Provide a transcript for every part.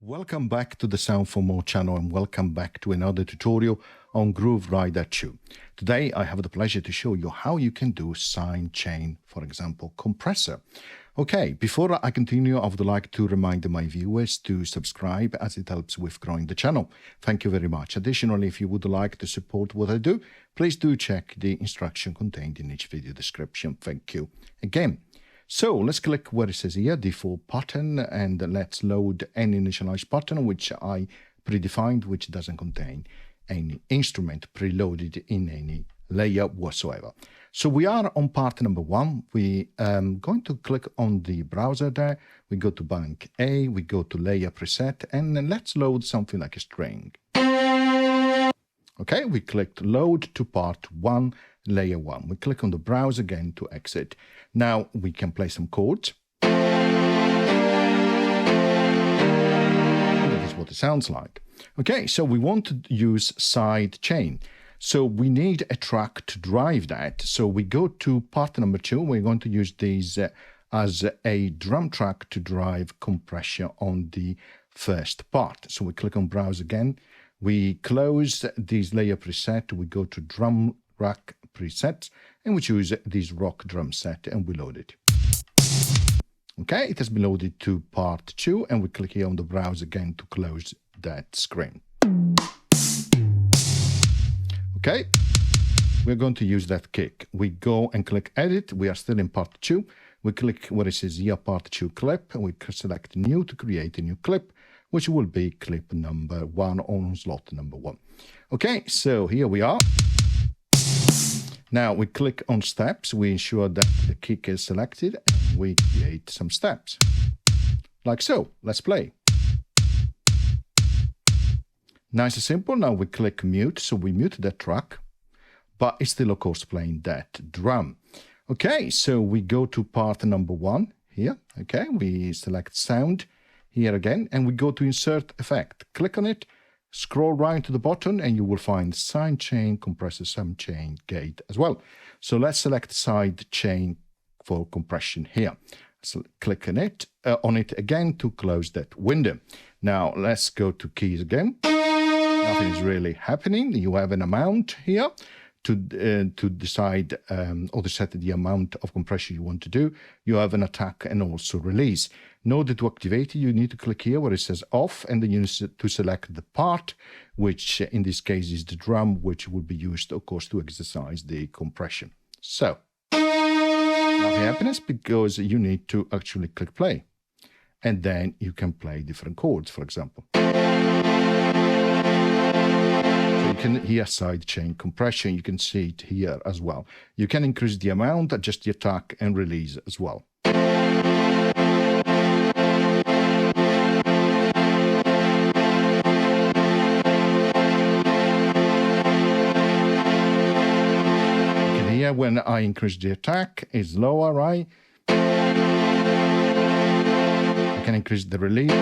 Welcome back to the Sound for More channel and welcome back to another tutorial on Groove Rider 2. Today I have the pleasure to show you how you can do sidechain, for example, compressor. Okay, before I continue, I would like to remind my viewers to subscribe as it helps with growing the channel. Thank you very much. Additionally, if you would like to support what I do, please do check the instruction contained in each video description. Thank you again. So let's click where it says here, default button, and let's load an initialize button, which I predefined, which doesn't contain any instrument preloaded in any layer whatsoever. So we are on part number 1. We going to click on the browser there. We go to bank A, we go to layer preset, and then let's load something like a string. Okay, we clicked load to part 1, layer 1. We click on the browser again to exit. Now we can play some chords. That is what it sounds like. Okay, so we want to use sidechain. So we need a track to drive that. So we go to part number 2. We're going to use these as a drum track to drive compression on the first part. So we click on browse again. We close this layer preset. We go to drum rack presets and we choose this rock drum set and we load it. Okay, it has been loaded to part 2 and we click here on the browse again to close that screen. Okay, we're going to use that kick. We go and click edit. We are still in part 2. We click where it says here part 2 clip and we select new to create a new clip, which will be clip number 1 on slot number 1. Okay, so here we are. Now we click on steps. We ensure that the kick is selected and we create some steps. Like so. Let's play. Nice and simple. Now we click mute. So we mute that track, but it's still of course playing that drum. Okay, so we go to part number 1 here. Okay, we select sound here again and we go to insert effect. Click on it. Scroll right to the bottom and you will find sidechain, compressor, sidechain, gate as well. So let's select sidechain for compression here. So click on it again to close that window. Now let's go to keys again. Nothing is really happening. You have an amount here to decide or to set the amount of compression you want to do. You have an attack and also release. In order to activate it, you need to click here where it says off, and then you need to select the part, which in this case is the drum, which will be used, of course, to exercise the compression. So, nothing happens because you need to actually click play. And then you can play different chords, for example. So you can hear sidechain compression. You can see it here as well. You can increase the amount, adjust the attack, and release as well. When I increase the attack, it's lower, right? I can increase the release,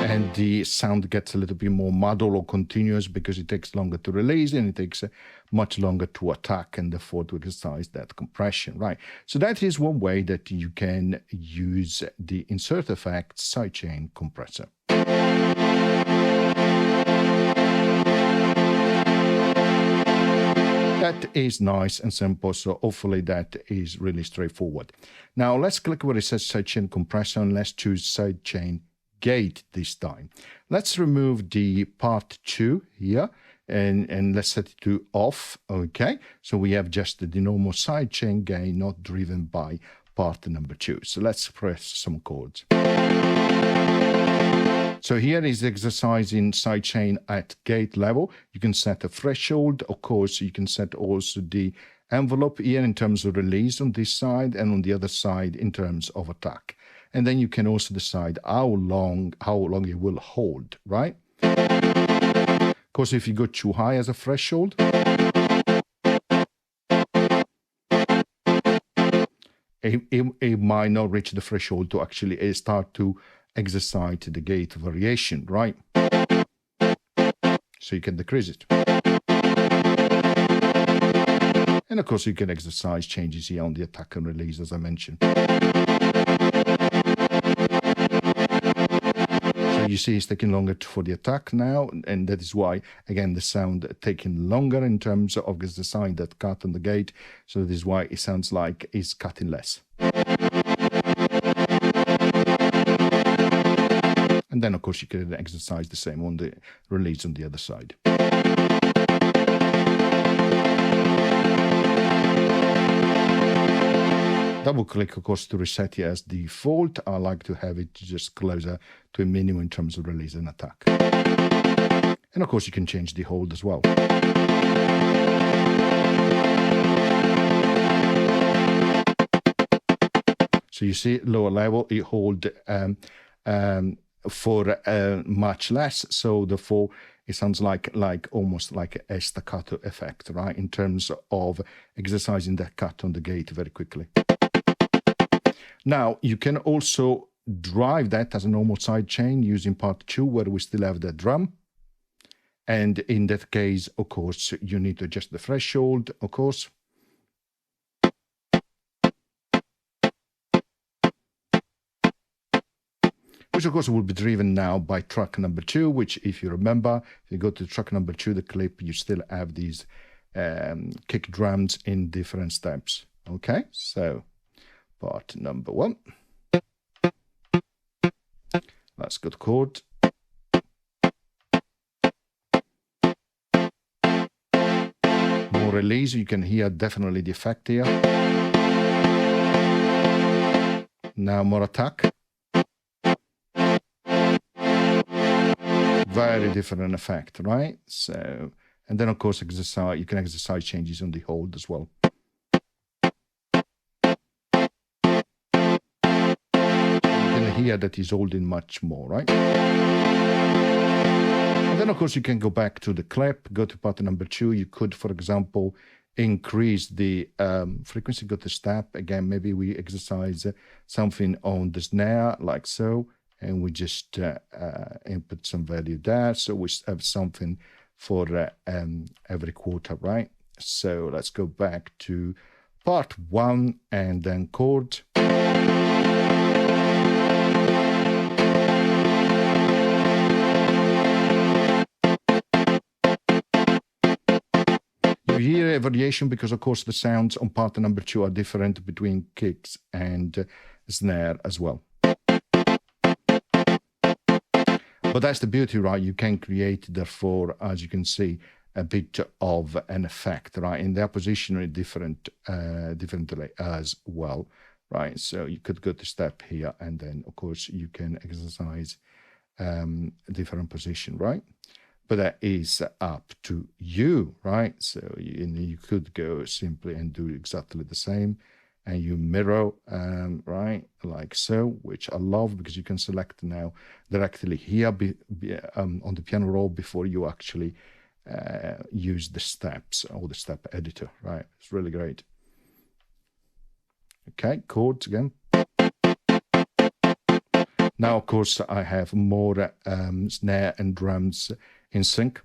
and the sound gets a little bit more muddled or continuous because it takes longer to release and it takes much longer to attack and therefore to exercise that compression, right? So that is one way that you can use the insert effect sidechain compressor. That is nice and simple, so hopefully that is really straightforward. Now let's click where it says sidechain compressor and let's choose sidechain gate this time. Let's remove the part 2 here and let's set it to off. Okay, so we have just the normal sidechain gain, not driven by part number 2. So let's press some chords. So here is exercising sidechain at gate level. You can set a threshold. Of course, you can set also the envelope here in terms of release on this side and on the other side in terms of attack. And then you can also decide how long you will hold, right? Of course, if you go too high as a threshold, it might not reach the threshold to actually start to exercise the gate variation, right? So you can decrease it. And of course you can exercise changes here on the attack and release as I mentioned. you see it's taking longer for the attack now, and that is why, again, the sound taking longer in terms of the sign that cut on the gate. So that is why it sounds like it's cutting less. And then, of course, you can exercise the same on the release on the other side. Double click, of course, to reset it as default. I like to have it just closer to a minimum in terms of release and attack. And of course, you can change the hold as well. So you see, lower level, it hold for much less. So therefore, it sounds like almost like a staccato effect, right? In terms of exercising that cut on the gate very quickly. Now, you can also drive that as a normal sidechain using part 2, where we still have the drum. And in that case, of course, you need to adjust the threshold, of course. Which, of course, will be driven now by track number 2, which, if you remember, if you go to track number 2, the clip, you still have these kick drums in different steps. Okay, so part number 1. Let's go to chord. More release, you can hear definitely the effect here. Now more attack. Very different effect, right? So, and then of course exercise, you can exercise changes on the hold as well. Here that is holding much more, right? And then of course you can go back to the clip, go to part number 2. You could, for example, increase the frequency, go to step. Again, maybe we exercise something on the snare like so, and we just input some value there. So we have something for every quarter, right? So let's go back to part 1 and then chord. You hear a variation because, of course, the sounds on part number 2 are different between kicks and snare as well. But that's the beauty, right? You can create, therefore, as you can see, a bit of an effect, right? And they're positioned differently as well, right? So you could go to step here, and then, of course, you can exercise a different position, right? But that is up to you, right? So you could go simply and do exactly the same, and you mirror, right, like so, which I love because you can select now directly here on the piano roll before you actually use the steps or the step editor, right? It's really great. Okay, chords again. Now, of course, I have more snare and drums in sync.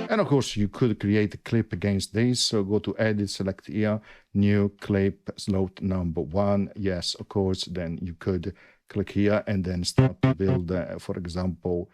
And of course, you could create a clip against this. So go to edit, select here, new clip, slot number 1. Yes, of course, then you could click here and then start to build, for example,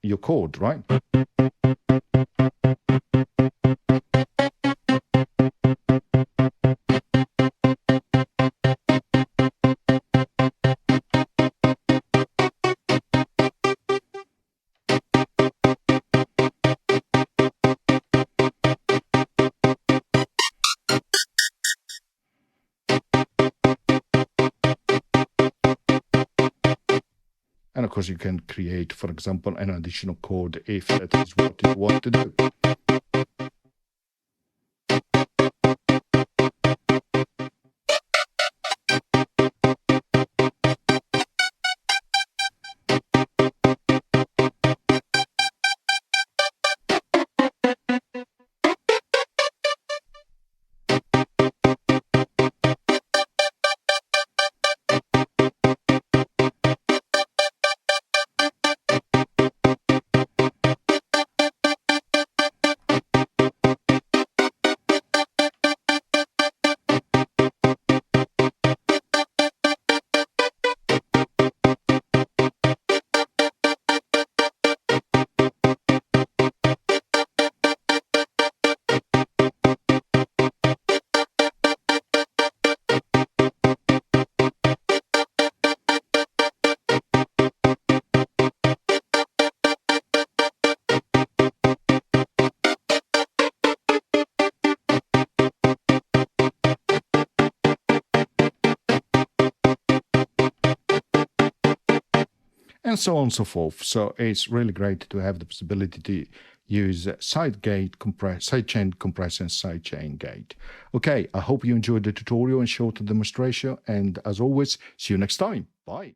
your chord, right? And of course, you can create, for example, an additional chord if that is what you want to do. and so on and so forth. So it's really great to have the possibility to use sidechain compressor and sidechain gate. Okay, I hope you enjoyed the tutorial and short demonstration, and as always, see you next time. Bye.